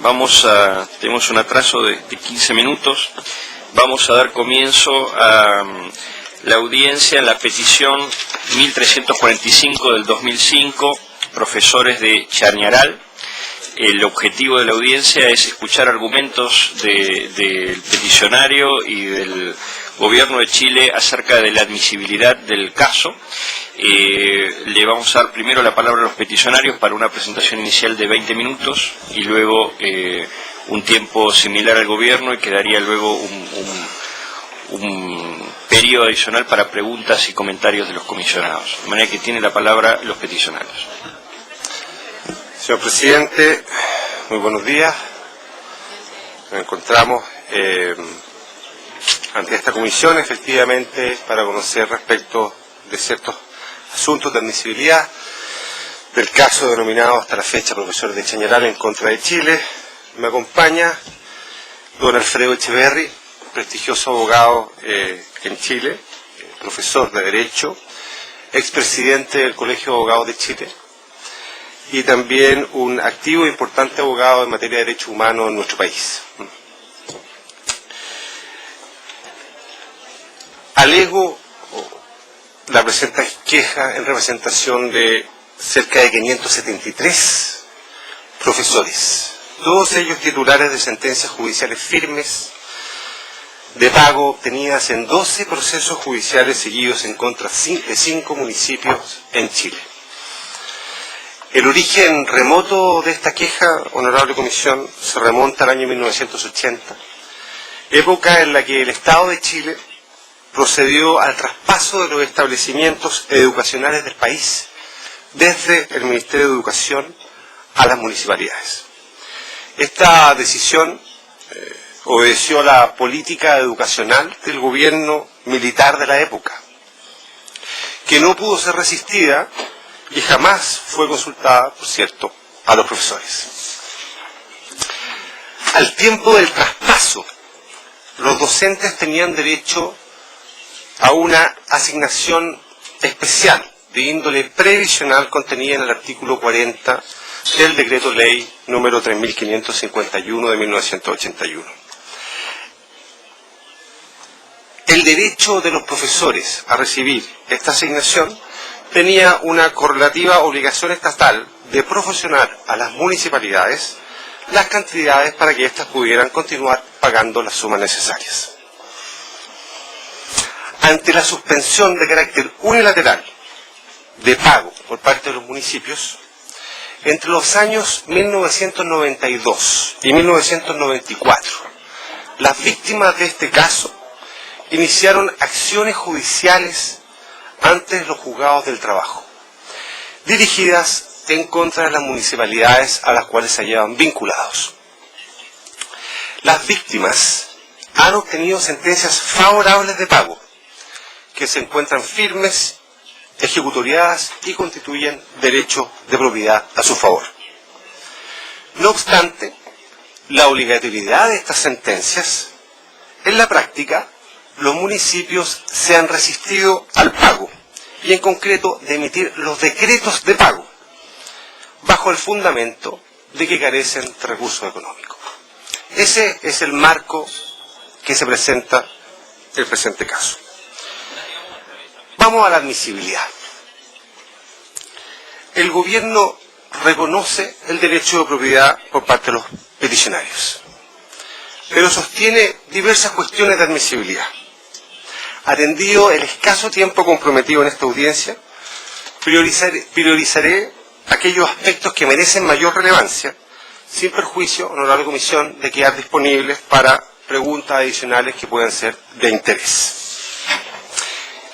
Tenemos un atraso de 15 minutos. Vamos a dar comienzo a la audiencia en la petición 1345 del 2005, profesores de Chañaral. El objetivo de la audiencia es escuchar argumentos del peticionario y del Gobierno de Chile acerca de la admisibilidad del caso. Le vamos a dar primero la palabra a los peticionarios para una presentación inicial de 20 minutos y luego un tiempo similar al Gobierno, y quedaría luego un periodo adicional para preguntas y comentarios de los comisionados. De manera que tiene la palabra los peticionarios. Señor Presidente, muy buenos días. Nos encontramos ante esta comisión, efectivamente, para conocer respecto de ciertos asuntos de admisibilidad del caso denominado hasta la fecha profesores de Chañaral en contra de Chile. Me acompaña don Alfredo Echeverri, prestigioso abogado en Chile, profesor de Derecho, expresidente del Colegio de Abogados de Chile, y también un activo e importante abogado en materia de derechos humanos en nuestro país. Alego la presente queja en representación de cerca de 573 profesores, todos ellos titulares de sentencias judiciales firmes de pago obtenidas en 12 procesos judiciales seguidos en contra de 5 municipios en Chile. El origen remoto de esta queja, honorable comisión, se remonta al año 1980, época en la que el Estado de Chile procedió al traspaso de los establecimientos educacionales del país desde el Ministerio de Educación a las municipalidades. Esta decisión obedeció a la política educacional del gobierno militar de la época, que no pudo ser resistida y jamás fue consultada, por cierto, a los profesores. Al tiempo del traspaso, los docentes tenían derecho a una asignación especial de índole previsional contenida en el artículo 40 del Decreto Ley número 3551 de 1981. El derecho de los profesores a recibir esta asignación tenía una correlativa obligación estatal de proporcionar a las municipalidades las cantidades para que éstas pudieran continuar pagando las sumas necesarias. Ante la suspensión de carácter unilateral de pago por parte de los municipios, entre los años 1992 y 1994, las víctimas de este caso iniciaron acciones judiciales ante los juzgados del trabajo, dirigidas en contra de las municipalidades a las cuales se hallaban vinculados. Las víctimas han obtenido sentencias favorables de pago, que se encuentran firmes, ejecutoriadas y constituyen derecho de propiedad a su favor. No obstante, la obligatoriedad de estas sentencias, en la práctica, los municipios se han resistido al pago, y en concreto de emitir los decretos de pago, bajo el fundamento de que carecen de recursos económicos. Ese es el marco que se presenta en el presente caso. Vamos a la admisibilidad. El gobierno reconoce el derecho de propiedad por parte de los peticionarios, pero sostiene diversas cuestiones de admisibilidad. Atendido el escaso tiempo comprometido en esta audiencia, priorizaré aquellos aspectos que merecen mayor relevancia, sin perjuicio, honorable comisión, de quedar disponibles para preguntas adicionales que puedan ser de interés.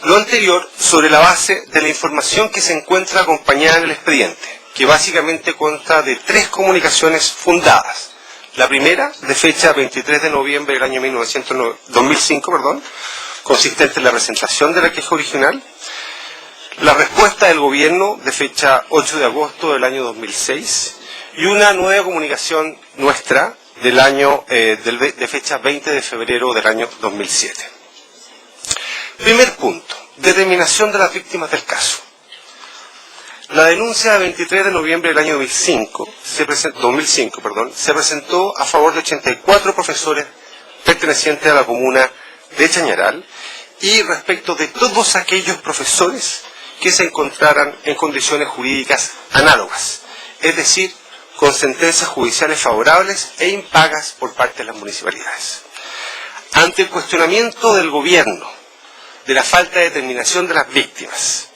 Lo anterior sobre la base de la información que se encuentra acompañada en el expediente, que básicamente consta de 3 comunicaciones fundadas. La primera, de fecha 23 de noviembre del año 2005, consistente en la presentación de la queja original, la respuesta del gobierno de fecha 8 de agosto del año 2006 y una nueva comunicación nuestra del año de fecha 20 de febrero del año 2007. Primer punto, determinación de las víctimas del caso. La denuncia del 23 de noviembre del año 2005 se presentó a favor de 84 profesores pertenecientes a la comuna de Chañaral y respecto de todos aquellos profesores que se encontraran en condiciones jurídicas análogas, es decir, con sentencias judiciales favorables e impagas por parte de las municipalidades. Ante el cuestionamiento del gobierno de la falta de determinación de las víctimas,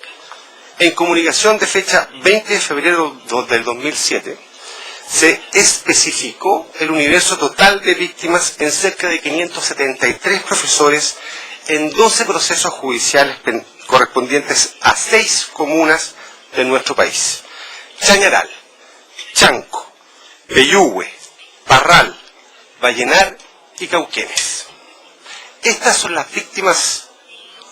en comunicación de fecha 20 de febrero del 2007, se especificó el universo total de víctimas en cerca de 573 profesores en 12 procesos judiciales correspondientes a 6 comunas de nuestro país: Chañaral, Chanco, Peyúgue, Parral, Vallenar y Cauquenes. Estas son las víctimas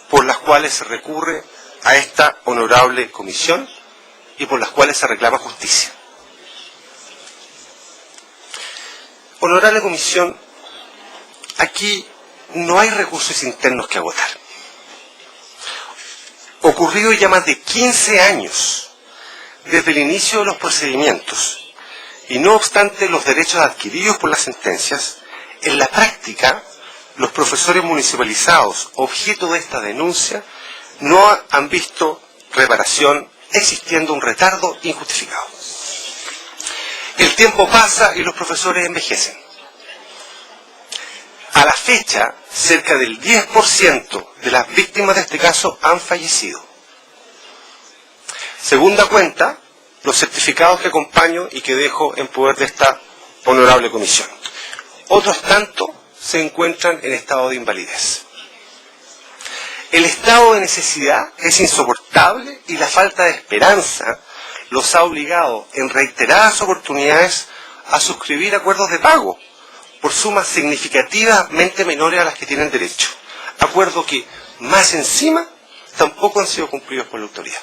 por las cuales se recurre a esta honorable comisión y por las cuales se reclama justicia. Honorable comisión, aquí no hay recursos internos que agotar. Ocurrido ya más de 15 años desde el inicio de los procedimientos y no obstante los derechos adquiridos por las sentencias, en la práctica los profesores municipalizados objeto de esta denuncia no han visto reparación, existiendo un retardo injustificado. El tiempo pasa y los profesores envejecen. A la fecha, cerca del 10% de las víctimas de este caso han fallecido. Segunda cuenta, los certificados que acompaño y que dejo en poder de esta honorable comisión. Otros tantos se encuentran en estado de invalidez. El estado de necesidad es insoportable y la falta de esperanza los ha obligado en reiteradas oportunidades a suscribir acuerdos de pago por sumas significativamente menores a las que tienen derecho, acuerdos que, más encima, tampoco han sido cumplidos por la autoridad.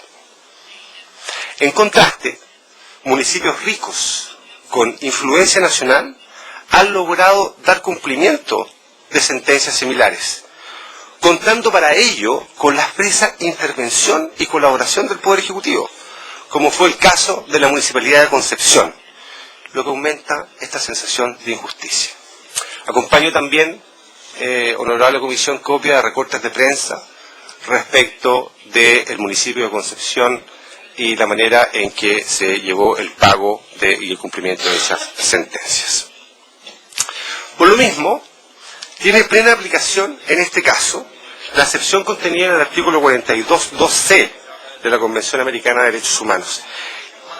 En contraste, municipios ricos con influencia nacional han logrado dar cumplimiento de sentencias similares, contando para ello con la expresa intervención y colaboración del Poder Ejecutivo, como fue el caso de la Municipalidad de Concepción, lo que aumenta esta sensación de injusticia. Acompaño también, honorable comisión, copia de recortes de prensa respecto del municipio de Concepción y la manera en que se llevó el pago y el cumplimiento de esas sentencias. Por lo mismo, tiene plena aplicación en este caso la excepción contenida en el artículo 42.2c de la Convención Americana de Derechos Humanos,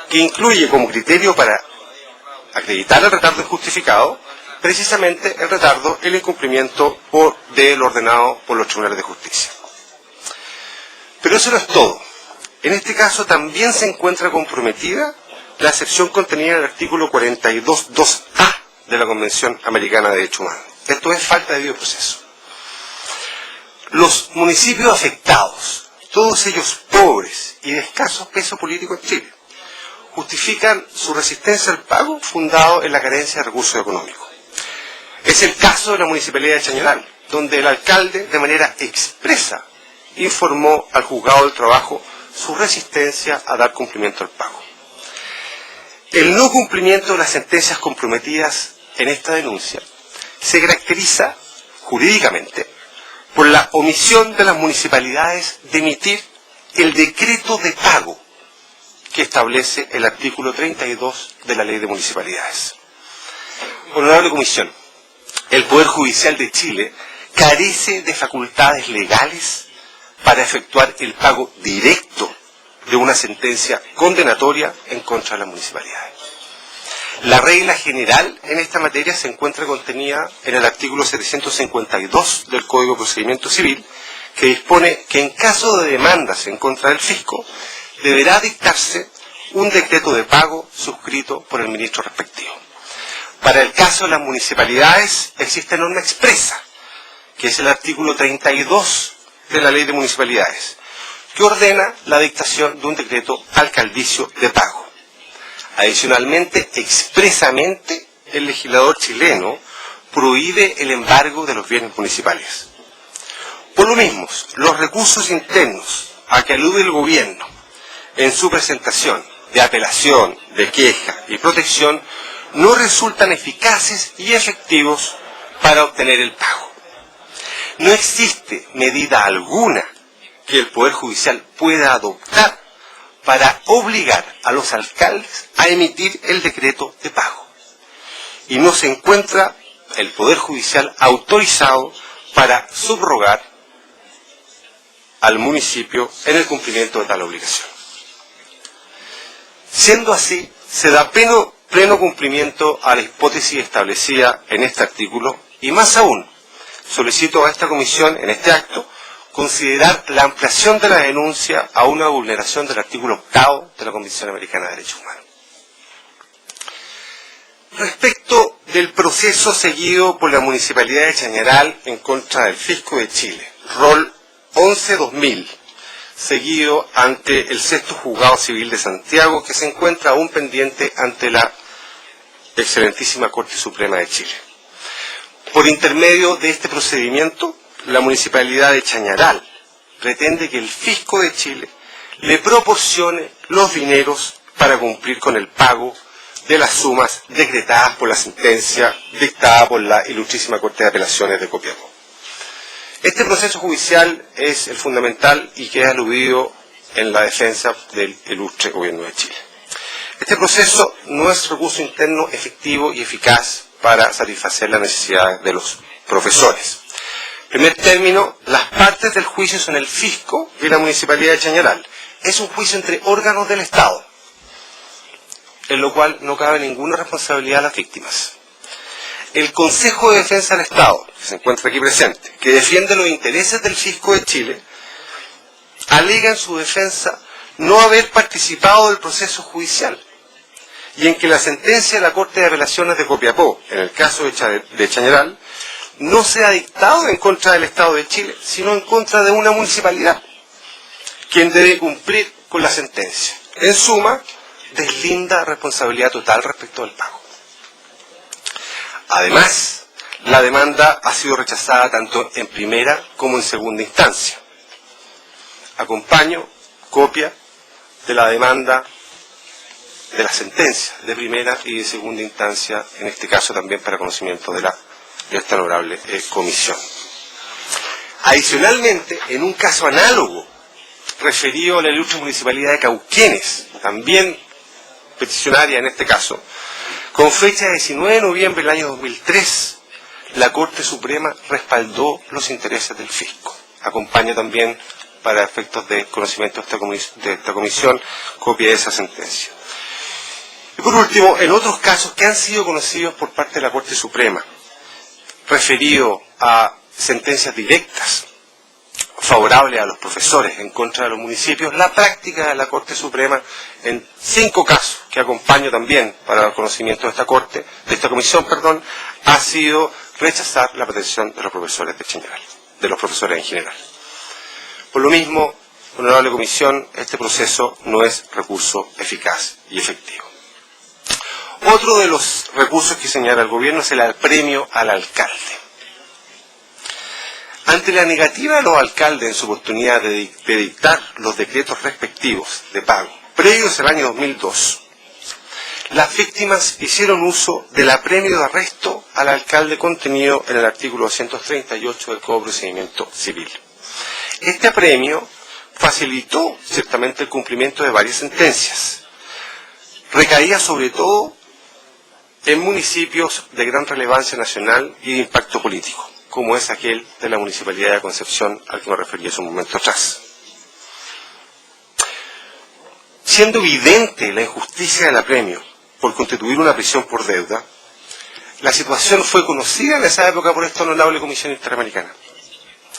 que incluye como criterio para acreditar el retardo injustificado precisamente el retardo, el incumplimiento de lo ordenado por los tribunales de justicia. Pero eso no es todo. En este caso también se encuentra comprometida la excepción contenida en el artículo 42.2a de la Convención Americana de Derechos Humanos. Esto es falta de debido proceso. Los municipios afectados, todos ellos pobres y de escaso peso político en Chile, justifican su resistencia al pago fundado en la carencia de recursos económicos. Es el caso de la Municipalidad de Chañaral, donde el alcalde de manera expresa informó al Juzgado del Trabajo su resistencia a dar cumplimiento al pago. El no cumplimiento de las sentencias comprometidas en esta denuncia se caracteriza jurídicamente por la omisión de las municipalidades de emitir el decreto de pago que establece el artículo 32 de la Ley de Municipalidades. Honorable Comisión, el Poder Judicial de Chile carece de facultades legales para efectuar el pago directo de una sentencia condenatoria en contra de las municipalidades. La regla general en esta materia se encuentra contenida en el artículo 752 del Código de Procedimiento Civil, que dispone que en caso de demandas en contra del fisco, deberá dictarse un decreto de pago suscrito por el ministro respectivo. Para el caso de las municipalidades existe norma expresa, que es el artículo 32 de la Ley de Municipalidades, que ordena la dictación de un decreto alcaldicio de pago. Adicionalmente, expresamente, el legislador chileno prohíbe el embargo de los bienes municipales. Por lo mismo, los recursos internos a que alude el gobierno en su presentación de apelación, de queja y protección no resultan eficaces y efectivos para obtener el pago. No existe medida alguna que el Poder Judicial pueda adoptar para obligar a los alcaldes a emitir el decreto de pago. Y no se encuentra el Poder Judicial autorizado para subrogar al municipio en el cumplimiento de tal obligación. Siendo así, se da pleno cumplimiento a la hipótesis establecida en este artículo y más aún, solicito a esta comisión, en este acto, considerar la ampliación de la denuncia a una vulneración del artículo 8 de la Convención Americana de Derechos Humanos. Respecto del proceso seguido por la Municipalidad de Chañaral en contra del Fisco de Chile, rol 11-2000, seguido ante el 6º Juzgado Civil de Santiago, que se encuentra aún pendiente ante la Excelentísima Corte Suprema de Chile. Por intermedio de este procedimiento, la Municipalidad de Chañaral pretende que el Fisco de Chile le proporcione los dineros para cumplir con el pago de las sumas decretadas por la sentencia dictada por la Ilustrísima Corte de Apelaciones de Copiapó. Este proceso judicial es el fundamental y queda aludido en la defensa del ilustre Gobierno de Chile. Este proceso no es recurso interno efectivo y eficaz para satisfacer las necesidades de los profesores. En primer término, las partes del juicio son el Fisco y la Municipalidad de Chañaral. Es un juicio entre órganos del Estado, en lo cual no cabe ninguna responsabilidad a las víctimas. El Consejo de Defensa del Estado, que se encuentra aquí presente, que defiende los intereses del Fisco de Chile, alega en su defensa no haber participado del proceso judicial y en que la sentencia de la Corte de Apelaciones de Copiapó, en el caso de Chañaral, no se ha dictado en contra del Estado de Chile, sino en contra de una municipalidad, quien debe cumplir con la sentencia. En suma, deslinda responsabilidad total respecto al pago. Además, la demanda ha sido rechazada tanto en primera como en segunda instancia. Acompaño copia de la demanda de la sentencia de primera y de segunda instancia, en este caso también para conocimiento de esta honorable comisión. Adicionalmente, en un caso análogo, referido a la ilustre Municipalidad de Cauquenes, también peticionaria en este caso, con fecha de 19 de noviembre del año 2003, la Corte Suprema respaldó los intereses del Fisco. Acompaña también, para efectos de conocimiento de esta comisión, copia de esa sentencia. Y por último, en otros casos que han sido conocidos por parte de la Corte Suprema, referido a sentencias directas favorables a los profesores en contra de los municipios, la práctica de la Corte Suprema, en 5 casos que acompaño también para el conocimiento de esta comisión, ha sido rechazar la pretensión de los profesores de Chañaral, de los profesores en general. Por lo mismo, honorable comisión, este proceso no es recurso eficaz y efectivo. Otro de los recursos que señala el gobierno es el apremio al alcalde. Ante la negativa de los alcaldes en su oportunidad de dictar los decretos respectivos de pago, previos al año 2002, las víctimas hicieron uso del apremio de arresto al alcalde contenido en el artículo 238 del Código de Procedimiento Civil. Este apremio facilitó ciertamente el cumplimiento de varias sentencias. Recaía sobre todo en municipios de gran relevancia nacional y de impacto político, como es aquel de la Municipalidad de Concepción, al que me referí hace un momento atrás. Siendo evidente la injusticia del apremio por constituir una prisión por deuda, la situación fue conocida en esa época por esta honorable Comisión Interamericana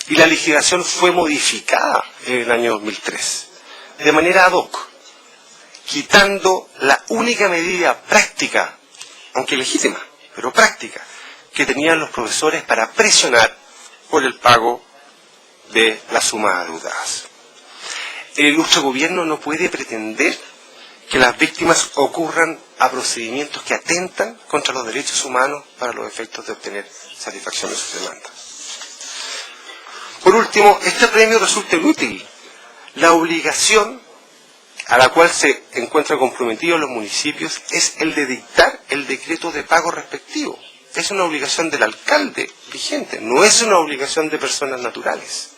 y la legislación fue modificada en el año 2003 de manera ad hoc, quitando la única medida práctica, aunque legítima, pero práctica, que tenían los profesores para presionar por el pago de las sumas adeudadas. El ilustre gobierno no puede pretender que las víctimas ocurran a procedimientos que atentan contra los derechos humanos para los efectos de obtener satisfacción de sus demandas. Por último, este premio resulta inútil. La obligación a la cual se encuentran comprometidos los municipios es el de dictar el decreto de pago respectivo. Es una obligación del alcalde vigente, no es una obligación de personas naturales.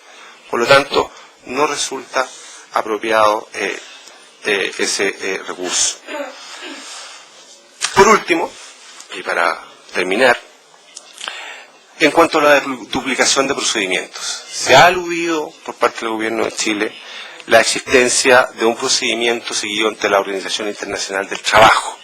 Por lo tanto, no resulta apropiado ese recurso. Por último, y para terminar, en cuanto a la duplicación de procedimientos, se ha aludido por parte del Gobierno de Chile la existencia de un procedimiento seguido ante la Organización Internacional del Trabajo.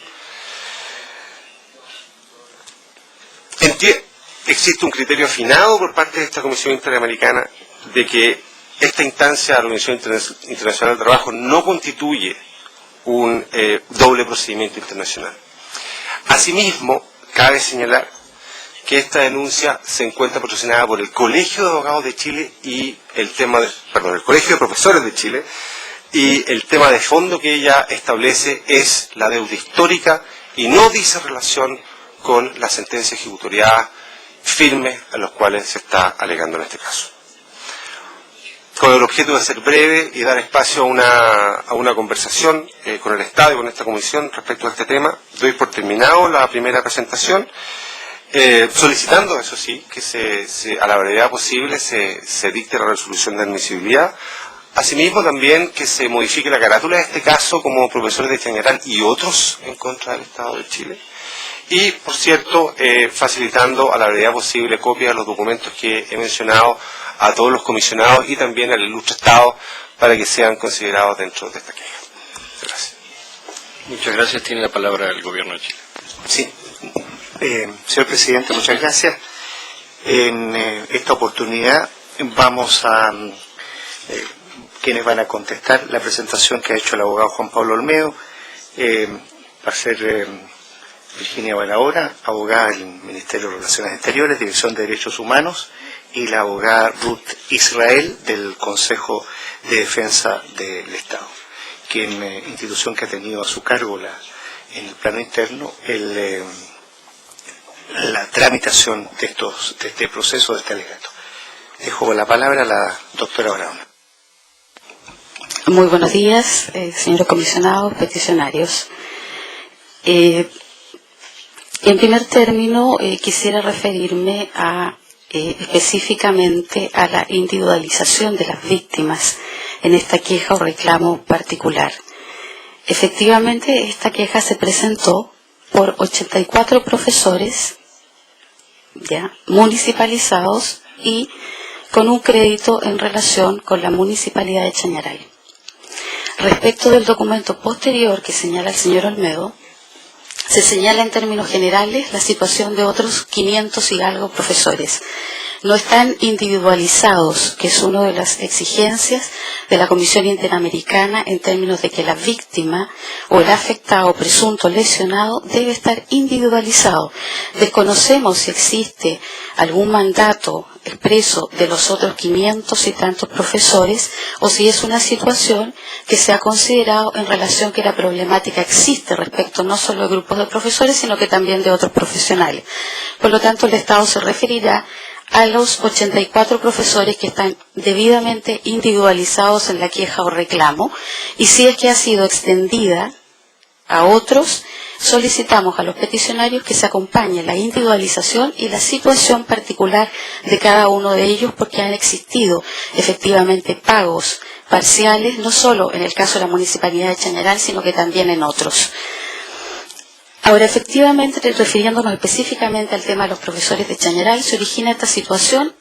Existe un criterio afinado por parte de esta Comisión Interamericana de que esta instancia de la Organización Internacional del Trabajo no constituye un doble procedimiento internacional. Asimismo, cabe señalar que esta denuncia se encuentra patrocinada por el Colegio de Abogados de Chile y el Colegio de Profesores de Chile, y el tema de fondo que ella establece es la deuda histórica y no dice relación con la sentencia ejecutoriada firme a los cuales se está alegando en este caso. Con el objeto de ser breve y dar espacio a una conversación con el Estado y con esta comisión respecto a este tema, doy por terminado la primera presentación, solicitando, eso sí, que a la brevedad posible se dicte la resolución de admisibilidad. Asimismo, también que se modifique la carátula de este caso como profesores de Chañaral y otros en contra del Estado de Chile. Y, por cierto, facilitando a la brevedad posible copia de los documentos que he mencionado a todos los comisionados y también al ilustre Estado para que sean considerados dentro de esta queja. Gracias. Muchas gracias. Tiene la palabra el Gobierno de Chile. Sí. Señor Presidente, muchas gracias. En esta oportunidad vamos a... quienes van a contestar la presentación que ha hecho el abogado Juan Pablo Olmedo, va a ser Virginia Barahona, abogada del Ministerio de Relaciones Exteriores, Dirección de Derechos Humanos, y la abogada Ruth Israel del Consejo de Defensa del Estado, institución que ha tenido a su cargo en el plano interno la tramitación de este proceso, de este alegato. Dejo la palabra a la doctora Barahona. Muy buenos días, señores comisionados, peticionarios. En primer término, quisiera referirme específicamente a la individualización de las víctimas en esta queja o reclamo particular. Efectivamente, esta queja se presentó por 84 profesores municipalizados y con un crédito en relación con la Municipalidad de Chañaral. Respecto del documento posterior que señala el señor Olmedo, se señala en términos generales la situación de otros 500 y algo profesores. No están individualizados, que es una de las exigencias de la Comisión Interamericana en términos de que la víctima o el afectado presunto lesionado debe estar individualizado. Desconocemos si existe algún mandato expreso de los otros 500 y tantos profesores o si es una situación que se ha considerado en relación que la problemática existe respecto no solo de grupos de profesores sino que también de otros profesionales. Por lo tanto, el Estado se referirá a los 84 profesores que están debidamente individualizados en la queja o reclamo, y si es que ha sido extendida a otros, solicitamos a los peticionarios que se acompañe la individualización y la situación particular de cada uno de ellos, porque han existido efectivamente pagos parciales, no solo en el caso de la Municipalidad de Chañaral, sino que también en otros. Ahora, efectivamente, refiriéndonos específicamente al tema de los profesores de Chañaral, se origina esta situación,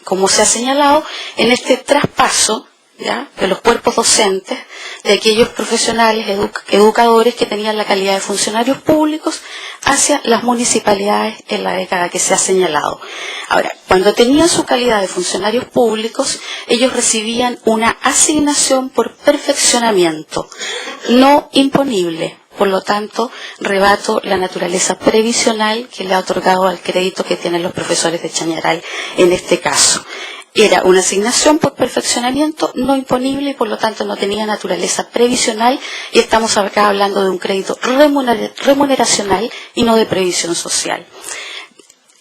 como se ha señalado, en este traspaso de los cuerpos docentes de aquellos profesionales educadores que tenían la calidad de funcionarios públicos hacia las municipalidades en la década que se ha señalado. Ahora, cuando tenían su calidad de funcionarios públicos, ellos recibían una asignación por perfeccionamiento, no imponible. Por lo tanto, rebato la naturaleza previsional que le ha otorgado al crédito que tienen los profesores de Chañaral en este caso. Era una asignación por perfeccionamiento no imponible y por lo tanto no tenía naturaleza previsional, y estamos acá hablando de un crédito remuneracional y no de previsión social.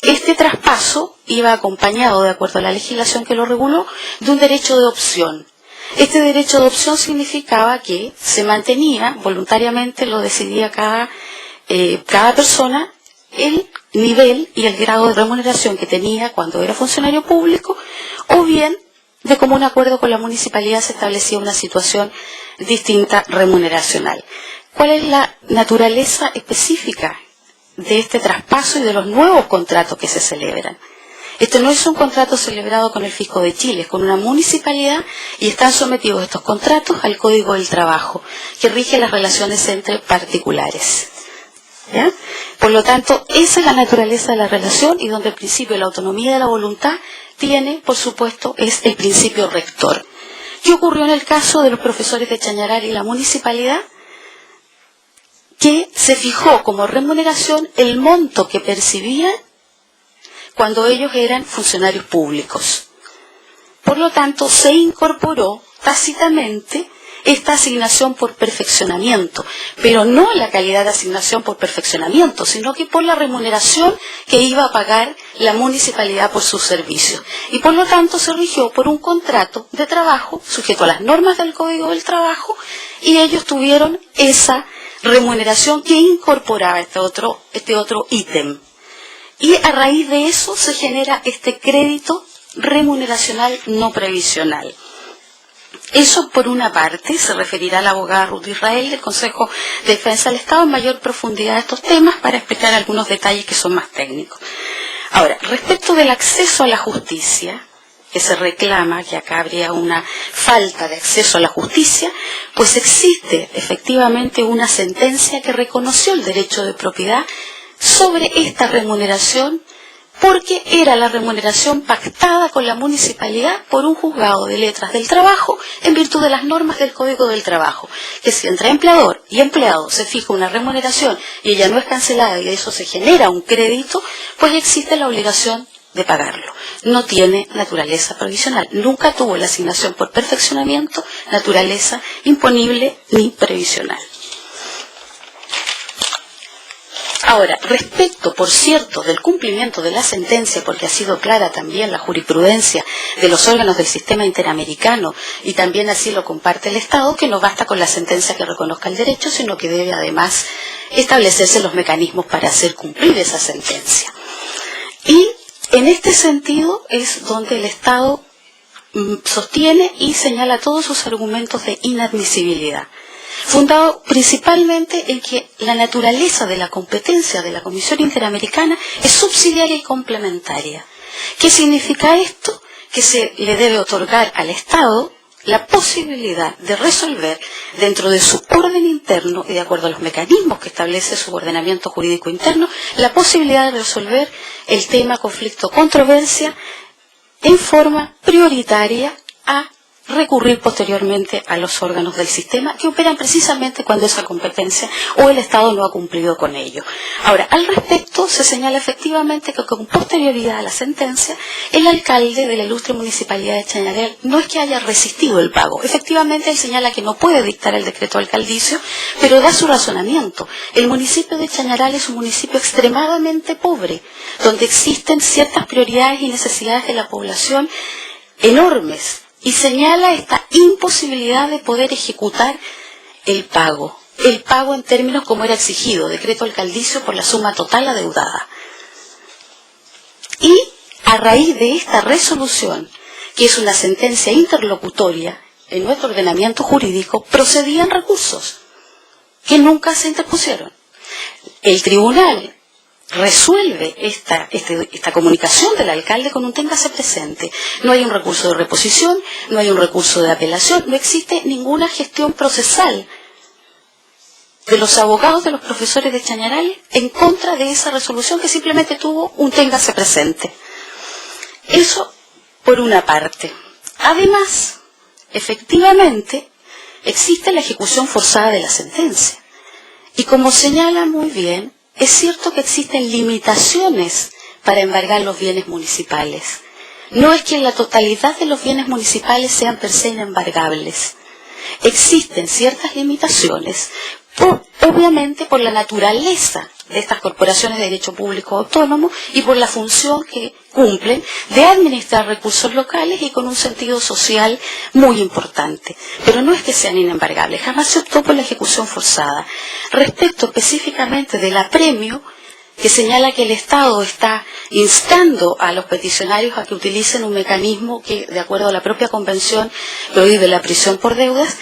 Este traspaso iba acompañado, de acuerdo a la legislación que lo reguló, de un derecho de opción. Este derecho de opción significaba que se mantenía, voluntariamente lo decidía cada persona, el nivel y el grado de remuneración que tenía cuando era funcionario público, o bien de común acuerdo con la municipalidad se establecía una situación distinta remuneracional. ¿Cuál es la naturaleza específica de este traspaso y de los nuevos contratos que se celebran? Este no es un contrato celebrado con el Fisco de Chile, es con una municipalidad y están sometidos estos contratos al Código del Trabajo, que rige las relaciones entre particulares. ¿Ya? Por lo tanto, esa es la naturaleza de la relación y donde el principio de la autonomía de la voluntad tiene, por supuesto, es el principio rector. ¿Qué ocurrió en el caso de los profesores de Chañaral y la municipalidad? Que se fijó como remuneración el monto que percibían cuando ellos eran funcionarios públicos. Por lo tanto, se incorporó tácitamente esta asignación por perfeccionamiento, pero no la calidad de asignación por perfeccionamiento, sino que por la remuneración que iba a pagar la municipalidad por sus servicios. Y por lo tanto se rigió por un contrato de trabajo sujeto a las normas del Código del Trabajo y ellos tuvieron esa remuneración que incorporaba este otro ítem. Y a raíz de eso se genera este crédito remuneracional no previsional. Eso por una parte, se referirá la abogada Ruth Israel del Consejo de Defensa del Estado en mayor profundidad a estos temas para explicar algunos detalles que son más técnicos. Ahora, respecto del acceso a la justicia, que se reclama que acá habría una falta de acceso a la justicia, pues existe efectivamente una sentencia que reconoció el derecho de propiedad sobre esta remuneración porque era la remuneración pactada con la municipalidad por un juzgado de letras del trabajo en virtud de las normas del Código del Trabajo, que si entre empleador y empleado se fija una remuneración y ella no es cancelada y de eso se genera un crédito, pues existe la obligación de pagarlo. No tiene naturaleza provisional, nunca tuvo la asignación por perfeccionamiento, naturaleza imponible ni previsional. Ahora, respecto, por cierto, del cumplimiento de la sentencia, porque ha sido clara también la jurisprudencia de los órganos del sistema interamericano, y también así lo comparte el Estado, que no basta con la sentencia que reconozca el derecho, sino que debe además establecerse los mecanismos para hacer cumplir esa sentencia. Y en este sentido es donde el Estado sostiene y señala todos sus argumentos de inadmisibilidad, fundado principalmente en que la naturaleza de la competencia de la Comisión Interamericana es subsidiaria y complementaria. ¿Qué significa esto? Que se le debe otorgar al Estado la posibilidad de resolver dentro de su orden interno y de acuerdo a los mecanismos que establece su ordenamiento jurídico interno, la posibilidad de resolver el tema conflicto-controversia en forma prioritaria a recurrir posteriormente a los órganos del sistema que operan precisamente cuando esa competencia o el Estado no ha cumplido con ello. Ahora, al respecto, se señala efectivamente que con posterioridad a la sentencia, el alcalde de la ilustre municipalidad de Chañaral no es que haya resistido el pago. Efectivamente, él señala que no puede dictar el decreto alcaldicio, pero da su razonamiento. El municipio de Chañaral es un municipio extremadamente pobre, donde existen ciertas prioridades y necesidades de la población enormes, y señala esta imposibilidad de poder ejecutar el pago en términos como era exigido, decreto alcaldicio por la suma total adeudada. Y a raíz de esta resolución, que es una sentencia interlocutoria en nuestro ordenamiento jurídico, procedían recursos que nunca se interpusieron. El tribunal resuelve esta comunicación del alcalde con un téngase presente. No hay un recurso de reposición, no hay un recurso de apelación, no existe ninguna gestión procesal de los abogados de los profesores de Chañaral en contra de esa resolución que simplemente tuvo un téngase presente. Eso por una parte. Además, efectivamente, existe la ejecución forzada de la sentencia. Y como señala muy bien, es cierto que existen limitaciones para embargar los bienes municipales. No es que la totalidad de los bienes municipales sean per se inembargables. Existen ciertas limitaciones, obviamente por la naturaleza de estas corporaciones de derecho público autónomo y por la función que cumplen de administrar recursos locales y con un sentido social muy importante. Pero no es que sean inembargables, jamás se optó por la ejecución forzada. Respecto específicamente del apremio, que señala que el Estado está instando a los peticionarios a que utilicen un mecanismo que, de acuerdo a la propia Convención, prohíbe la prisión por deudas,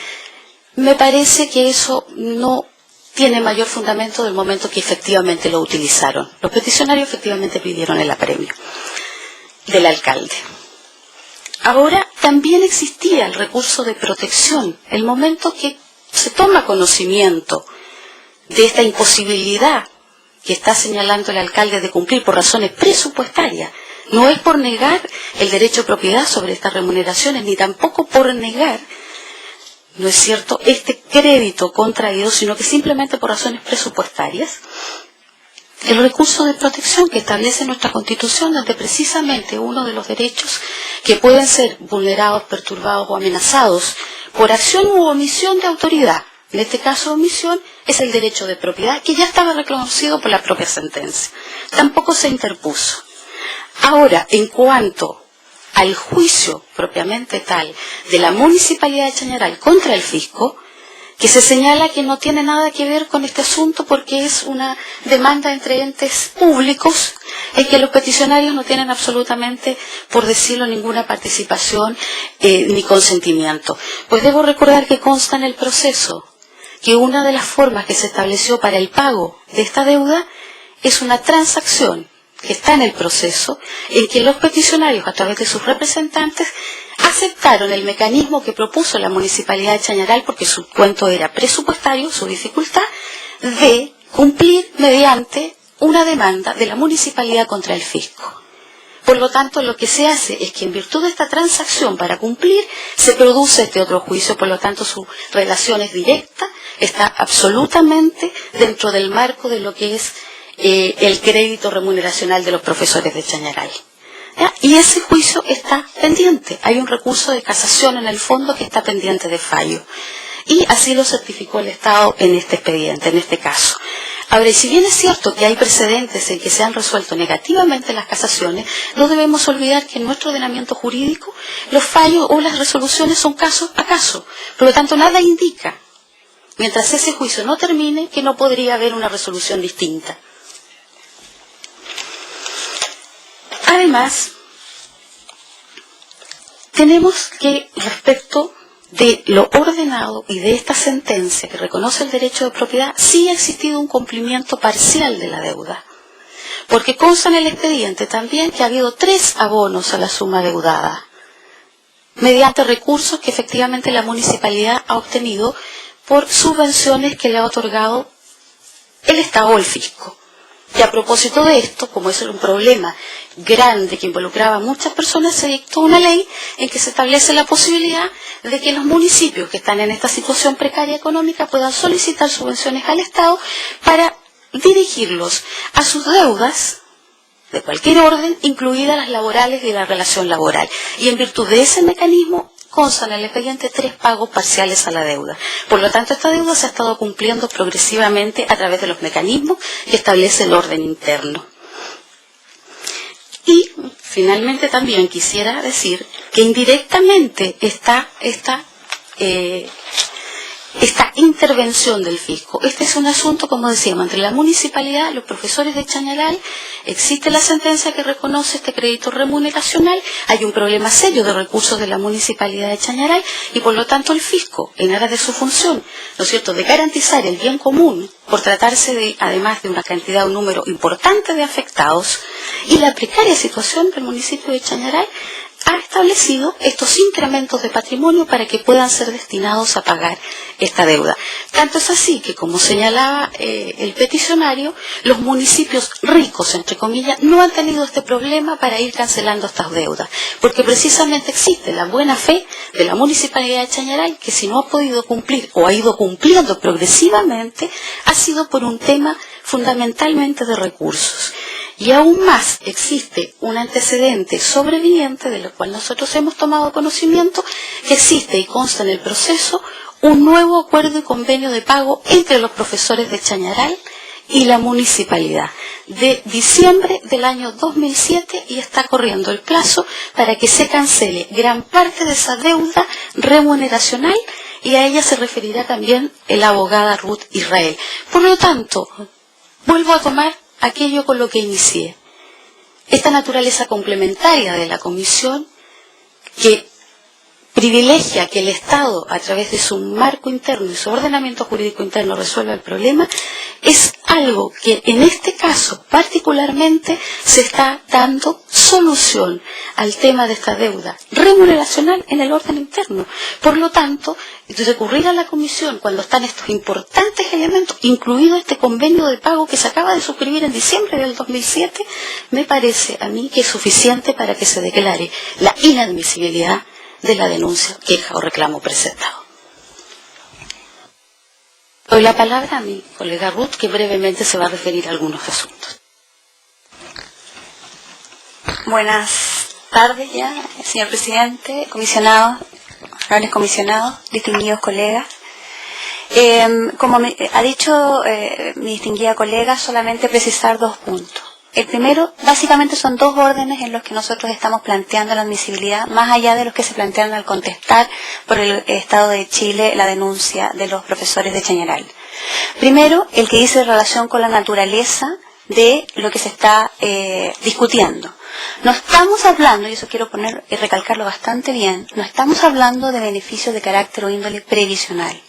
me parece que eso no tiene mayor fundamento del momento que efectivamente lo utilizaron. Los peticionarios efectivamente pidieron el apremio del alcalde. Ahora, también existía el recurso de protección. El momento que se toma conocimiento de esta imposibilidad que está señalando el alcalde de cumplir por razones presupuestarias, no es por negar el derecho a propiedad sobre estas remuneraciones, ni tampoco por negar, no es cierto, este crédito contraído, sino que simplemente por razones presupuestarias, el recurso de protección que establece nuestra Constitución, donde precisamente uno de los derechos que pueden ser vulnerados, perturbados o amenazados por acción u omisión de autoridad, en este caso omisión, es el derecho de propiedad, que ya estaba reconocido por la propia sentencia. Tampoco se interpuso. Ahora, en cuanto al juicio propiamente tal de la Municipalidad de Chañaral contra el fisco, que se señala que no tiene nada que ver con este asunto porque es una demanda entre entes públicos en que los peticionarios no tienen absolutamente, por decirlo, ninguna participación ni consentimiento. Pues debo recordar que consta en el proceso que una de las formas que se estableció para el pago de esta deuda es una transacción que está en el proceso, en que los peticionarios, a través de sus representantes, aceptaron el mecanismo que propuso la Municipalidad de Chañaral, porque su cuento era presupuestario, su dificultad, de cumplir mediante una demanda de la Municipalidad contra el fisco. Por lo tanto, lo que se hace es que en virtud de esta transacción para cumplir, se produce este otro juicio, por lo tanto su relación es directa, está absolutamente dentro del marco de lo que es el crédito remuneracional de los profesores de Chañaral. ¿Ya? Y ese juicio está pendiente. Hay un recurso de casación en el fondo que está pendiente de fallo. Y así lo certificó el Estado en este expediente, en este caso. Ahora, y si bien es cierto que hay precedentes en que se han resuelto negativamente las casaciones, no debemos olvidar que en nuestro ordenamiento jurídico los fallos o las resoluciones son caso a caso. Por lo tanto, nada indica, mientras ese juicio no termine, que no podría haber una resolución distinta. Además, tenemos que, respecto de lo ordenado y de esta sentencia que reconoce el derecho de propiedad, sí ha existido un cumplimiento parcial de la deuda. Porque consta en el expediente también que ha habido 3 abonos a la suma deudada, mediante recursos que efectivamente la municipalidad ha obtenido por subvenciones que le ha otorgado el Estado o el fisco. Y a propósito de esto, como eso era un problema grande que involucraba a muchas personas, se dictó una ley en que se establece la posibilidad de que los municipios que están en esta situación precaria económica puedan solicitar subvenciones al Estado para dirigirlos a sus deudas de cualquier orden, incluidas las laborales y la relación laboral. Y en virtud de ese mecanismo, constan en el expediente 3 pagos parciales a la deuda. Por lo tanto, esta deuda se ha estado cumpliendo progresivamente a través de los mecanismos que establece el orden interno. Y, finalmente, también quisiera decir que indirectamente está esta intervención del fisco. Este es un asunto, como decíamos, entre la municipalidad, los profesores de Chañaral. Existe la sentencia que reconoce este crédito remuneracional. Hay un problema serio de recursos de la municipalidad de Chañaral y, por lo tanto, el fisco, en aras de su función, ¿no es cierto?, de garantizar el bien común, por tratarse de, además de una cantidad, un número importante de afectados, y la precaria situación del municipio de Chañaral, ha establecido estos incrementos de patrimonio para que puedan ser destinados a pagar esta deuda. Tanto es así que, como señalaba el peticionario, los municipios ricos, entre comillas, no han tenido este problema para ir cancelando estas deudas, porque precisamente existe la buena fe de la Municipalidad de Chañaral, que si no ha podido cumplir o ha ido cumpliendo progresivamente, ha sido por un tema fundamentalmente de recursos. Y aún más existe un antecedente sobreviniente, de lo cual nosotros hemos tomado conocimiento, que existe y consta en el proceso un nuevo acuerdo y convenio de pago entre los profesores de Chañaral y la municipalidad de diciembre del año 2007 y está corriendo el plazo para que se cancele gran parte de esa deuda remuneracional y a ella se referirá también la abogada Ruth Israel. Por lo tanto, vuelvo a tomar aquello con lo que inicié. Esta naturaleza complementaria de la comisión que privilegia que el Estado, a través de su marco interno y su ordenamiento jurídico interno, resuelva el problema, es algo que en este caso particularmente se está dando solución al tema de esta deuda remuneracional en el orden interno. Por lo tanto, recurrir a la comisión cuando están estos importantes elementos, incluido este convenio de pago que se acaba de suscribir en diciembre del 2007, me parece a mí que es suficiente para que se declare la inadmisibilidad de la denuncia, queja o reclamo presentado. Doy la palabra a mi colega Ruth, que brevemente se va a referir a algunos asuntos. Buenas tardes ya, señor presidente, comisionados, honorables comisionados, distinguidos colegas. Como ha dicho mi distinguida colega, solamente precisar 2 puntos. El primero, básicamente son 2 órdenes en los que nosotros estamos planteando la admisibilidad, más allá de los que se plantearon al contestar por el Estado de Chile la denuncia de los profesores de Chañaral. Primero, el que dice relación con la naturaleza de lo que se está discutiendo. No estamos hablando, y eso quiero poner y recalcarlo bastante bien, no estamos hablando de beneficios de carácter o índole previsional.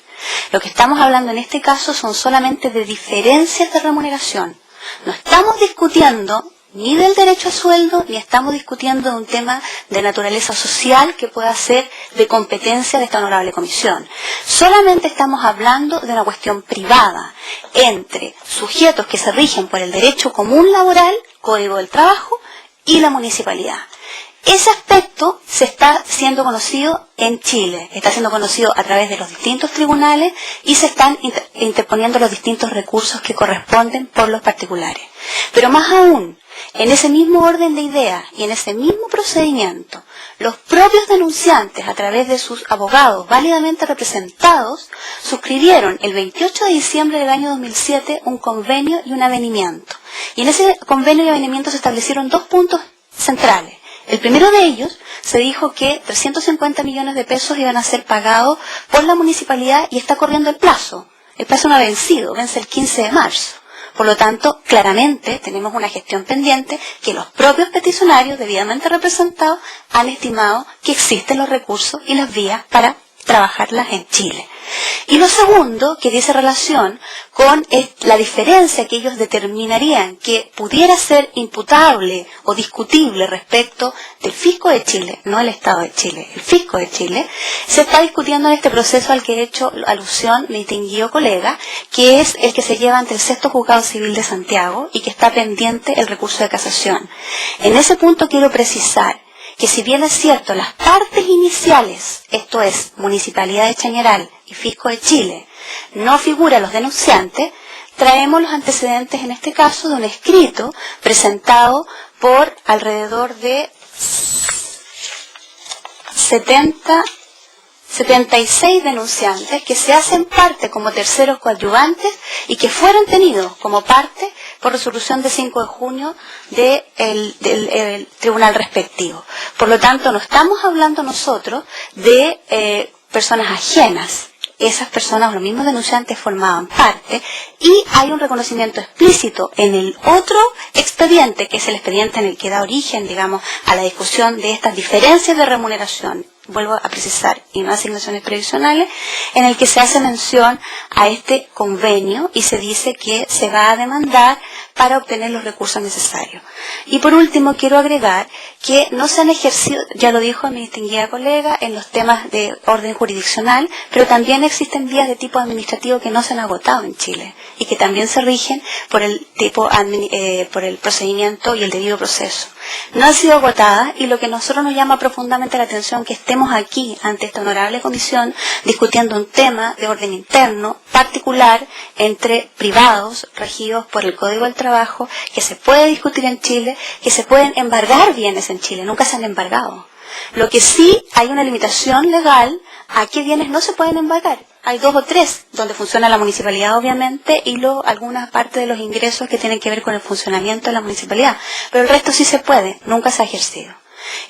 Lo que estamos hablando en este caso son solamente de diferencias de remuneración. No estamos discutiendo ni del derecho a sueldo, ni estamos discutiendo de un tema de naturaleza social que pueda ser de competencia de esta honorable comisión. Solamente estamos hablando de una cuestión privada entre sujetos que se rigen por el derecho común laboral, Código del Trabajo, y la municipalidad. Ese aspecto se está siendo conocido en Chile, está siendo conocido a través de los distintos tribunales y se están interponiendo los distintos recursos que corresponden por los particulares. Pero más aún, en ese mismo orden de ideas y en ese mismo procedimiento, los propios denunciantes, a través de sus abogados válidamente representados, suscribieron el 28 de diciembre del año 2007 un convenio y un avenimiento. Y en ese convenio y avenimiento se establecieron 2 puntos centrales. El primero de ellos se dijo que 350 millones de pesos iban a ser pagados por la municipalidad y está corriendo el plazo. El plazo no ha vencido, vence el 15 de marzo. Por lo tanto, claramente tenemos una gestión pendiente que los propios peticionarios debidamente representados han estimado que existen los recursos y las vías para trabajarlas en Chile. Y lo segundo, que dice relación con la diferencia que ellos determinarían que pudiera ser imputable o discutible respecto del Fisco de Chile, no el Estado de Chile, el Fisco de Chile, se está discutiendo en este proceso al que he hecho alusión mi distinguido colega, que es el que se lleva ante el 6º Juzgado Civil de Santiago y que está pendiente el recurso de casación. En ese punto quiero precisar que si bien es cierto, las partes iniciales, esto es, Municipalidad de Chañaral y Fisco de Chile, no figuran los denunciantes, traemos los antecedentes en este caso de un escrito presentado por alrededor de 76 denunciantes que se hacen parte como terceros coadyuvantes y que fueron tenidos como parte por resolución de 5 de junio del tribunal respectivo. Por lo tanto, no estamos hablando nosotros de personas ajenas. Esas personas, los mismos denunciantes, formaban parte y hay un reconocimiento explícito en el otro expediente, que es el expediente en el que da origen, digamos, a la discusión de estas diferencias de remuneración, vuelvo a precisar, y no asignaciones previsionales, en el que se hace mención a este convenio y se dice que se va a demandar para obtener los recursos necesarios. Y por último, quiero agregar que no se han ejercido, ya lo dijo mi distinguida colega, en los temas de orden jurisdiccional, pero también existen vías de tipo administrativo que no se han agotado en Chile y que también se rigen por el por el procedimiento y el debido proceso. No han sido agotadas y lo que a nosotros nos llama profundamente la atención que estemos aquí ante esta honorable comisión discutiendo un tema de orden interno particular entre privados regidos por el Código del Trabajo, que se puede discutir en Chile, que se pueden embargar bienes en Chile, nunca se han embargado. Lo que sí hay una limitación legal a qué bienes no se pueden embargar. Hay 2 o 3 donde funciona la municipalidad, obviamente, y algunas partes de los ingresos que tienen que ver con el funcionamiento de la municipalidad. Pero el resto sí se puede, nunca se ha ejercido.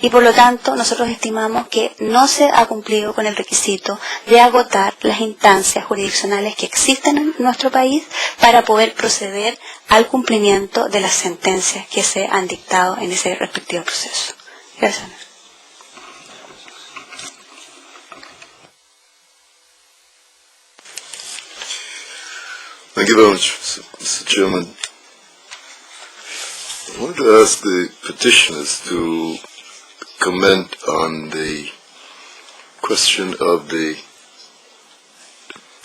Y por lo tanto, nosotros estimamos que no se ha cumplido con el requisito de agotar las instancias jurisdiccionales que existen en nuestro país para poder proceder al cumplimiento de las sentencias que se han dictado en ese respectivo proceso. Gracias. Thank you very much, Mr. Chairman. I want to ask the petitioners to comment on the question of the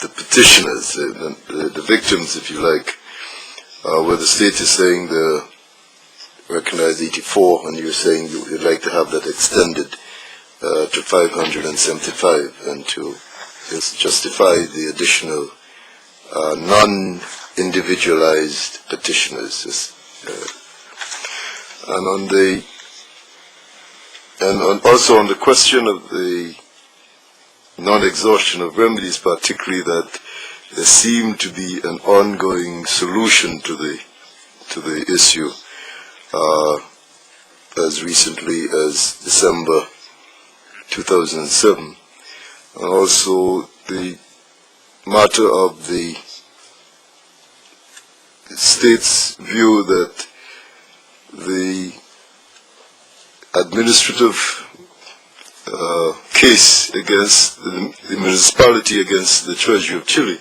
petitioners, the victims, if you like, where the state is saying they recognize 84, and you're saying you'd like to have that extended to 575, and to justify the additional non-individualized petitioners, and also on the question of the non-exhaustion of remedies, particularly that there seemed to be an ongoing solution to the issue as recently as December 2007, and also the matter of the state's view that the administrative case against the municipality against the Treasury of Chile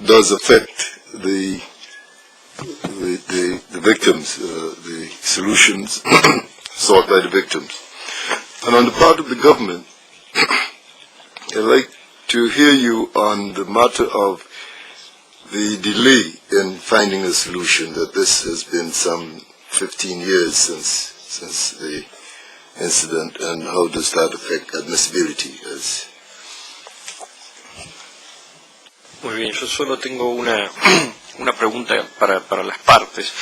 does affect the victims, the solutions sought by the victims. And on the part of the government, I'd like to hear you on the matter of the delay in finding a solution, that this has been some 15 years since the incident, and how does that affect admissibility? Muy bien, yo solo tengo una pregunta para las partes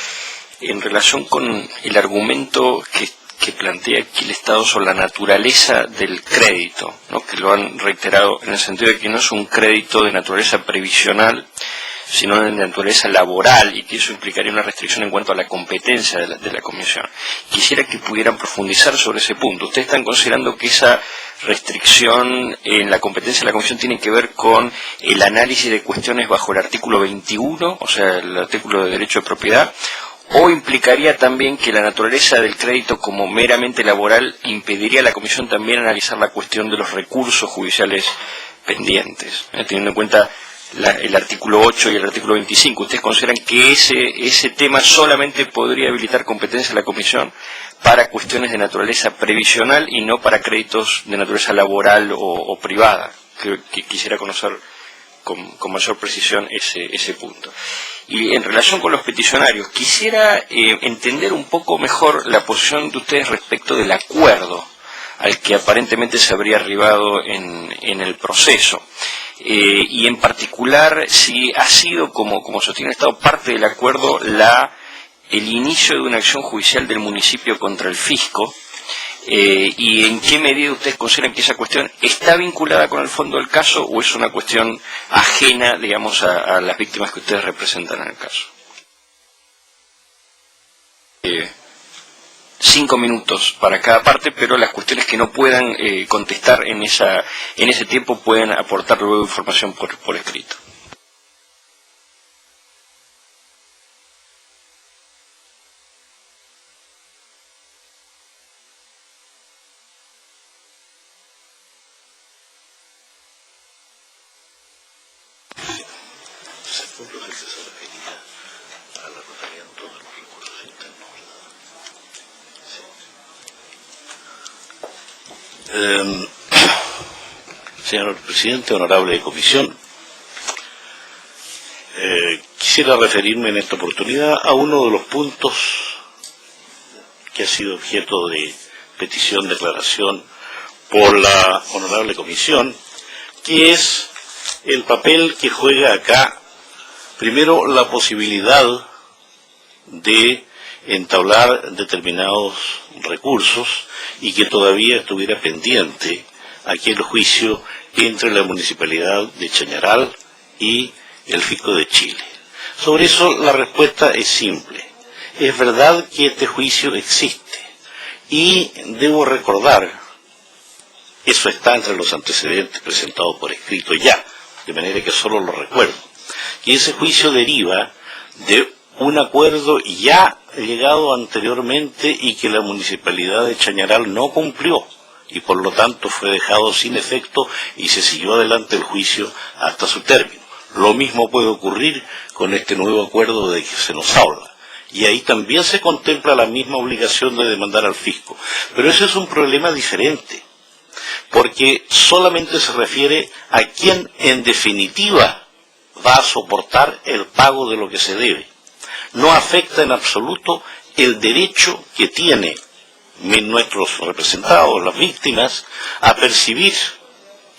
en relación con el argumento que plantea aquí el Estado sobre la naturaleza del crédito, ¿no? Que lo han reiterado en el sentido de que no es un crédito de naturaleza previsional, sino de naturaleza laboral, y que eso implicaría una restricción en cuanto a la competencia de la Comisión. Quisiera que pudieran profundizar sobre ese punto. ¿Ustedes están considerando que esa restricción en la competencia de la Comisión tiene que ver con el análisis de cuestiones bajo el artículo 21, o sea, el artículo de derecho de propiedad, o implicaría también que la naturaleza del crédito como meramente laboral impediría a la Comisión también analizar la cuestión de los recursos judiciales pendientes, teniendo en cuenta el artículo 8 y el artículo 25? ¿Ustedes consideran que ese tema solamente podría habilitar competencia a la Comisión para cuestiones de naturaleza previsional y no para créditos de naturaleza laboral o privada? Que quisiera conocer con mayor precisión ese punto. Y en relación con los peticionarios, quisiera entender un poco mejor la posición de ustedes respecto del acuerdo al que aparentemente se habría arribado en el proceso. Y en particular, si ha sido, como sostiene el Estado, parte del acuerdo el inicio de una acción judicial del municipio contra el fisco, y en qué medida ustedes consideran que esa cuestión está vinculada con el fondo del caso o es una cuestión ajena, digamos, a las víctimas que ustedes representan en el caso. 5 minutos para cada parte, pero las cuestiones que no puedan contestar en ese tiempo pueden aportar luego información por escrito. Señor Presidente, honorable comisión, quisiera referirme en esta oportunidad a uno de los puntos que ha sido objeto de petición, declaración por la honorable comisión, que es el papel que juega acá, primero, la posibilidad de entablar determinados recursos y que todavía estuviera pendiente aquel juicio entre la Municipalidad de Chañaral y el Fisco de Chile. Sobre eso la respuesta es simple. Es verdad que este juicio existe y debo recordar, eso está entre los antecedentes presentados por escrito ya, de manera que solo lo recuerdo, que ese juicio deriva de un acuerdo ya llegado anteriormente y que la Municipalidad de Chañaral no cumplió y por lo tanto fue dejado sin efecto y se siguió adelante el juicio hasta su término. Lo mismo puede ocurrir con este nuevo acuerdo de que se nos habla. Y ahí también se contempla la misma obligación de demandar al fisco. Pero ese es un problema diferente, porque solamente se refiere a quien en definitiva va a soportar el pago de lo que se debe. No afecta en absoluto el derecho que tienen nuestros representados, las víctimas, a percibir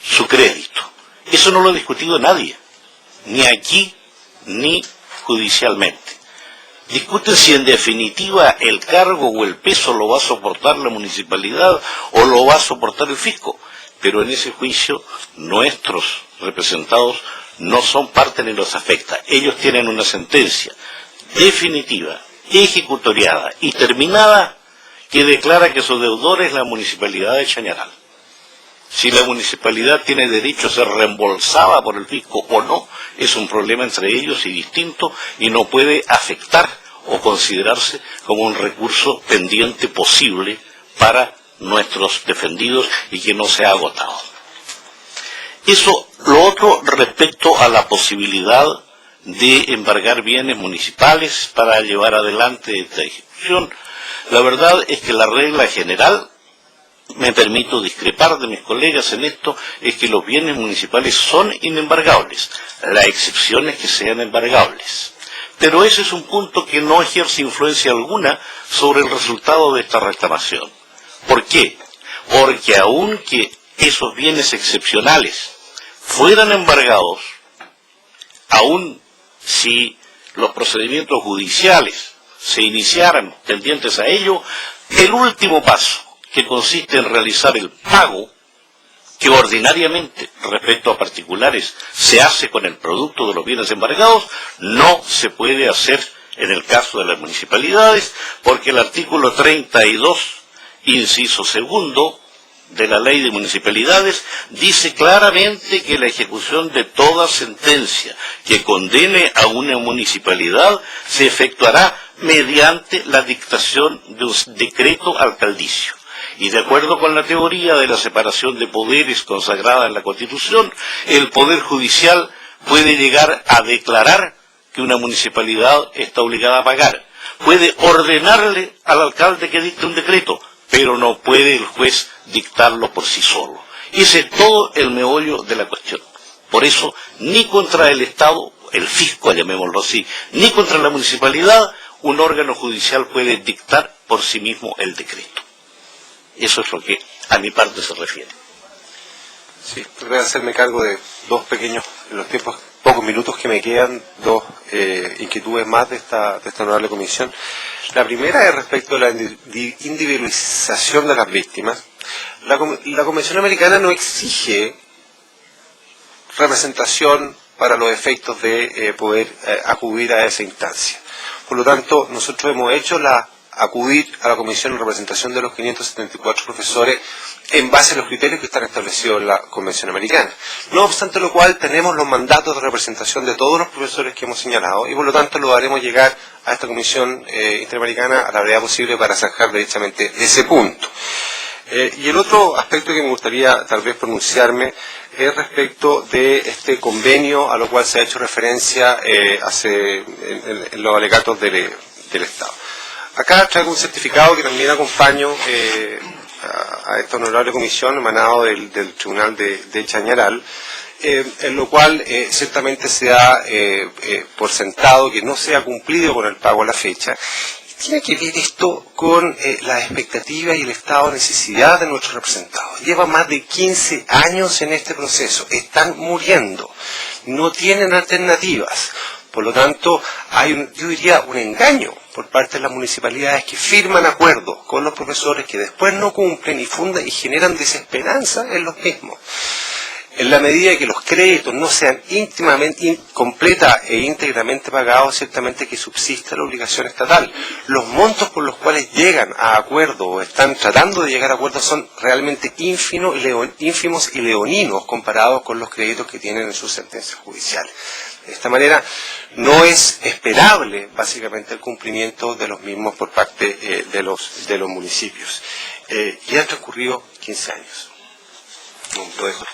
su crédito. Eso no lo ha discutido nadie, ni aquí ni judicialmente. Discuten si en definitiva el cargo o el peso lo va a soportar la municipalidad o lo va a soportar el fisco, pero en ese juicio nuestros representados no son parte ni los afecta. Ellos tienen una sentencia definitiva, ejecutoriada y terminada que declara que su deudor es la Municipalidad de Chañaral. Si la municipalidad tiene derecho a ser reembolsada por el fisco o no, es un problema entre ellos y distinto y no puede afectar o considerarse como un recurso pendiente posible para nuestros defendidos y que no se ha agotado. Eso, lo otro respecto a la posibilidad de embargar bienes municipales para llevar adelante esta ejecución, la verdad es que la regla general, me permito discrepar de mis colegas en esto, es que los bienes municipales son inembargables. La excepción es que sean embargables. Pero ese es un punto que no ejerce influencia alguna sobre el resultado de esta reclamación. ¿Por qué? Porque aunque esos bienes excepcionales fueran embargados, aun si los procedimientos judiciales se iniciaran tendientes a ello, el último paso, que consiste en realizar el pago, que ordinariamente, respecto a particulares, se hace con el producto de los bienes embargados, no se puede hacer en el caso de las municipalidades, porque el artículo 32, inciso segundo, de la Ley de Municipalidades, dice claramente que la ejecución de toda sentencia que condene a una municipalidad se efectuará mediante la dictación de un decreto alcaldicio. Y de acuerdo con la teoría de la separación de poderes consagrada en la Constitución, el Poder Judicial puede llegar a declarar que una municipalidad está obligada a pagar. Puede ordenarle al alcalde que dicte un decreto, pero no puede el juez dictarlo por sí solo. Ese es todo el meollo de la cuestión. Por eso, ni contra el Estado, el fisco, llamémoslo así, ni contra la municipalidad, un órgano judicial puede dictar por sí mismo el decreto. Eso es lo que a mi parte se refiere. Sí, voy a hacerme cargo de dos pequeños, en los tiempos, pocos minutos que me quedan, dos inquietudes más de esta honorable comisión. La primera es respecto a la individualización de las víctimas. La Convención Americana no exige representación para los efectos de poder acudir a esa instancia. Por lo tanto, nosotros hemos hecho acudir a la comisión en representación de los 574 profesores en base a los criterios que están establecidos en la Convención Americana. No obstante lo cual, tenemos los mandatos de representación de todos los profesores que hemos señalado y por lo tanto lo haremos llegar a esta comisión interamericana a la brevedad posible para zanjar derechamente ese punto. Y el otro aspecto que me gustaría tal vez pronunciarme es respecto de este convenio a lo cual se ha hecho referencia en los alegatos del Estado. Acá traigo un certificado que también acompaño a esta honorable comisión emanado del Tribunal de Chañaral, en lo cual ciertamente se da por sentado que no se ha cumplido con el pago a la fecha. Tiene que ver esto con las expectativas y el estado de necesidad de nuestros representados. Llevan más de 15 años en este proceso, están muriendo, no tienen alternativas. Por lo tanto, hay yo diría un engaño por parte de las municipalidades que firman acuerdos con los profesores que después no cumplen y generan desesperanza en los mismos. En la medida que los créditos no sean completa e íntegramente pagados, ciertamente que subsista la obligación estatal. Los montos por los cuales llegan a acuerdos o están tratando de llegar a acuerdos son realmente ínfimos y leoninos comparados con los créditos que tienen en sus sentencias judiciales. De esta manera, no es esperable, básicamente, el cumplimiento de los mismos por parte de los municipios. Y han transcurrido 15 años. Lo dejo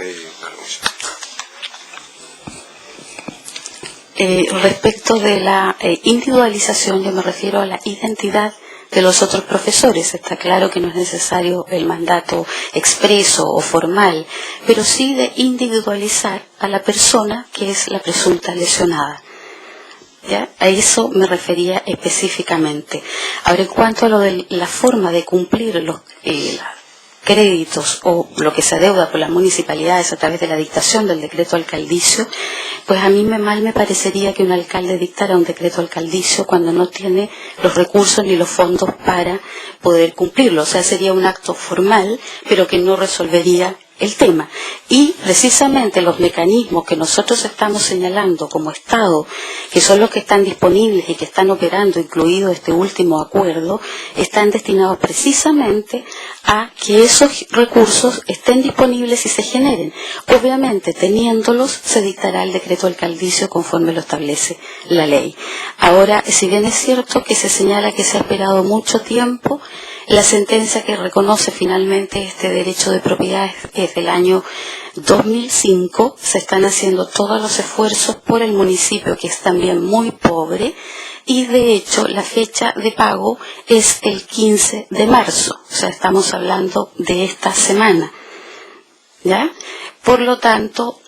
respecto de la individualización, yo me refiero a la identidad de los otros profesores. Está claro que no es necesario el mandato expreso o formal, pero sí de individualizar a la persona que es la presunta lesionada. ¿Ya? A eso me refería específicamente. Ahora, en cuanto a lo de la forma de cumplir los créditos o lo que se adeuda por las municipalidades a través de la dictación del decreto alcaldicio, pues a mí mal me parecería que un alcalde dictara un decreto alcaldicio cuando no tiene los recursos ni los fondos para poder cumplirlo. O sea, sería un acto formal, pero que no resolvería el tema. Y precisamente los mecanismos que nosotros estamos señalando como Estado, que son los que están disponibles y que están operando, incluido este último acuerdo, están destinados precisamente a que esos recursos estén disponibles y se generen. Obviamente, teniéndolos, se dictará el decreto alcaldicio conforme lo establece la ley. Ahora, si bien es cierto que se señala que se ha esperado mucho tiempo, la sentencia que reconoce finalmente este derecho de propiedad es del año 2005. Se están haciendo todos los esfuerzos por el municipio, que es también muy pobre, y de hecho la fecha de pago es el 15 de marzo. O sea, estamos hablando de esta semana, ¿ya? Por lo tanto,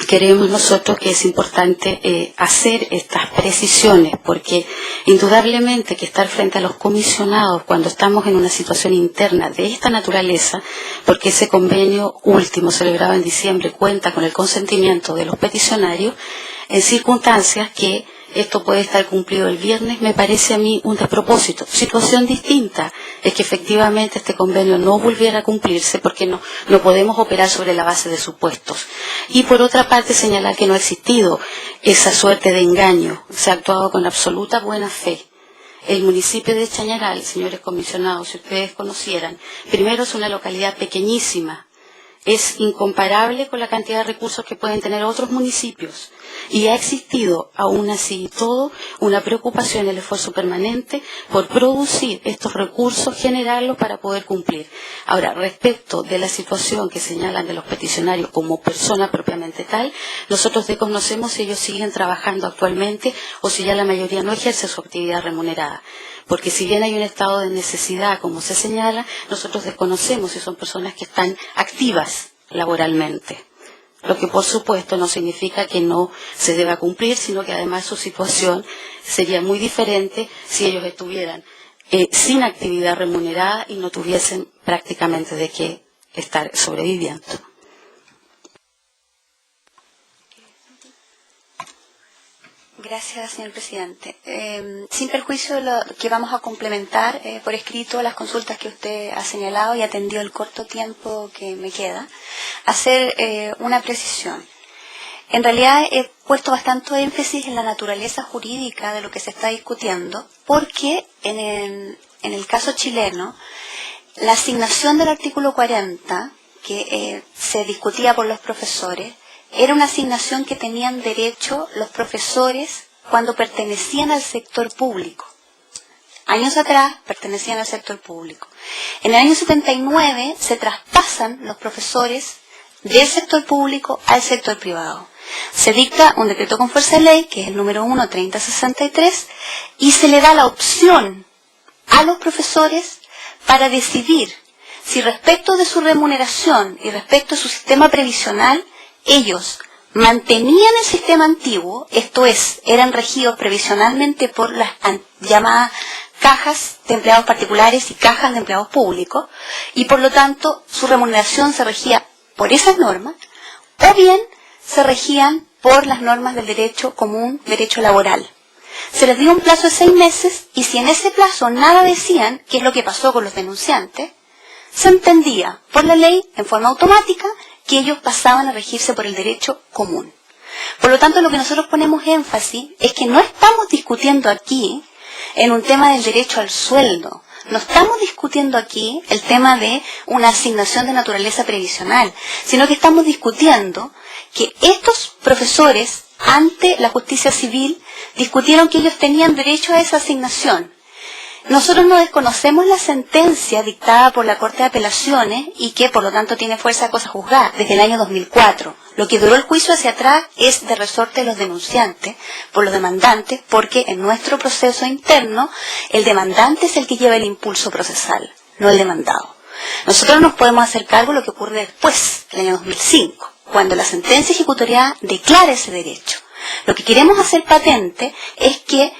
creemos nosotros que es importante hacer estas precisiones, porque indudablemente que estar frente a los comisionados cuando estamos en una situación interna de esta naturaleza, porque ese convenio último celebrado en diciembre cuenta con el consentimiento de los peticionarios, en circunstancias que esto puede estar cumplido el viernes, me parece a mí un despropósito. Situación distinta es que efectivamente este convenio no volviera a cumplirse, porque no podemos operar sobre la base de supuestos. Y por otra parte, señalar que no ha existido esa suerte de engaño, se ha actuado con absoluta buena fe. El municipio de Chañaral, señores comisionados, si ustedes conocieran, primero es una localidad pequeñísima, es incomparable con la cantidad de recursos que pueden tener otros municipios. Y ha existido, aún así y todo, una preocupación, el esfuerzo permanente por producir estos recursos, generarlos para poder cumplir. Ahora, respecto de la situación que señalan de los peticionarios como persona propiamente tal, nosotros desconocemos si ellos siguen trabajando actualmente o si ya la mayoría no ejerce su actividad remunerada. Porque si bien hay un estado de necesidad, como se señala, nosotros desconocemos si son personas que están activas laboralmente. Lo que por supuesto no significa que no se deba cumplir, sino que además su situación sería muy diferente si ellos estuvieran sin actividad remunerada y no tuviesen prácticamente de qué estar sobreviviendo. Gracias, señor presidente. Sin perjuicio de lo que vamos a complementar por escrito las consultas que usted ha señalado y atendió el corto tiempo que me queda, hacer una precisión. En realidad he puesto bastante énfasis en la naturaleza jurídica de lo que se está discutiendo, porque en el caso chileno, la asignación del artículo 40, que se discutía por los profesores, era una asignación que tenían derecho los profesores cuando pertenecían al sector público. Años atrás pertenecían al sector público. En el año 79 se traspasan los profesores del sector público al sector privado. Se dicta un decreto con fuerza de ley, que es el número 1/3063, y se le da la opción a los profesores para decidir si respecto de su remuneración y respecto a su sistema previsional, ellos mantenían el sistema antiguo, esto es, eran regidos previsionalmente por las llamadas cajas de empleados particulares y cajas de empleados públicos, y por lo tanto su remuneración se regía por esas normas, o bien se regían por las normas del derecho común, derecho laboral. se les dio un plazo de 6 meses y si en ese plazo nada decían, que es lo que pasó con los denunciantes, se entendía por la ley en forma automática que ellos pasaban a regirse por el derecho común. Por lo tanto, lo que nosotros ponemos énfasis es que no estamos discutiendo aquí en un tema del derecho al sueldo. No estamos discutiendo aquí el tema de una asignación de naturaleza previsional, sino que estamos discutiendo que estos profesores, ante la justicia civil, discutieron que ellos tenían derecho a esa asignación. Nosotros no desconocemos la sentencia dictada por la Corte de Apelaciones y que por lo tanto tiene fuerza de cosa juzgada desde el año 2004. Lo que duró el juicio hacia atrás es de resorte de los denunciantes por los demandantes, porque en nuestro proceso interno el demandante es el que lleva el impulso procesal, no el demandado. Nosotros nos podemos hacer cargo de lo que ocurre después, el año 2005, cuando la sentencia ejecutorial declara ese derecho. Lo que queremos hacer patente es que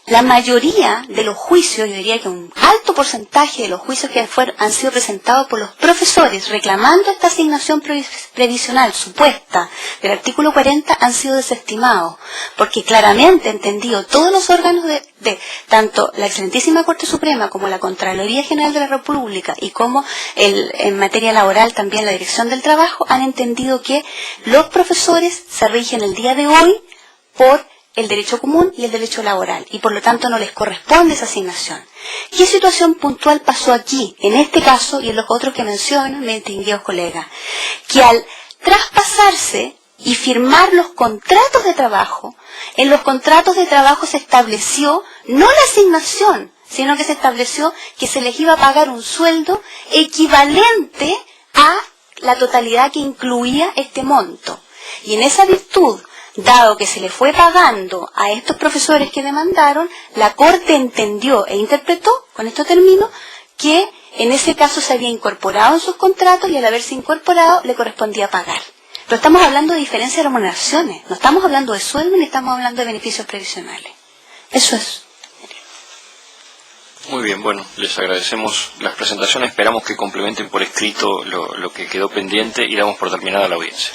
la mayoría de los juicios, yo diría que un alto porcentaje de los juicios que han sido presentados por los profesores reclamando esta asignación previsional supuesta del artículo 40 han sido desestimados, porque claramente entendido todos los órganos de tanto la excelentísima Corte Suprema como la Contraloría General de la República y como en materia laboral también la Dirección del Trabajo han entendido que los profesores se rigen el día de hoy por el derecho común y el derecho laboral, y por lo tanto no les corresponde esa asignación. ¿Qué situación puntual pasó aquí, en este caso y en los otros que mencionan, mis distinguidos colegas? Que al traspasarse y firmar los contratos de trabajo, en los contratos de trabajo se estableció no la asignación, sino que se estableció que se les iba a pagar un sueldo equivalente a la totalidad que incluía este monto. Y en esa virtud, dado que se le fue pagando a estos profesores que demandaron, la Corte entendió e interpretó, con esto termino, que en ese caso se había incorporado en sus contratos y al haberse incorporado le correspondía pagar. Pero estamos hablando de diferencia de remuneraciones, no estamos hablando de sueldo ni estamos hablando de beneficios previsionales. Eso es. Muy bien, bueno, les agradecemos las presentaciones, esperamos que complementen por escrito lo que quedó pendiente y damos por terminada la audiencia.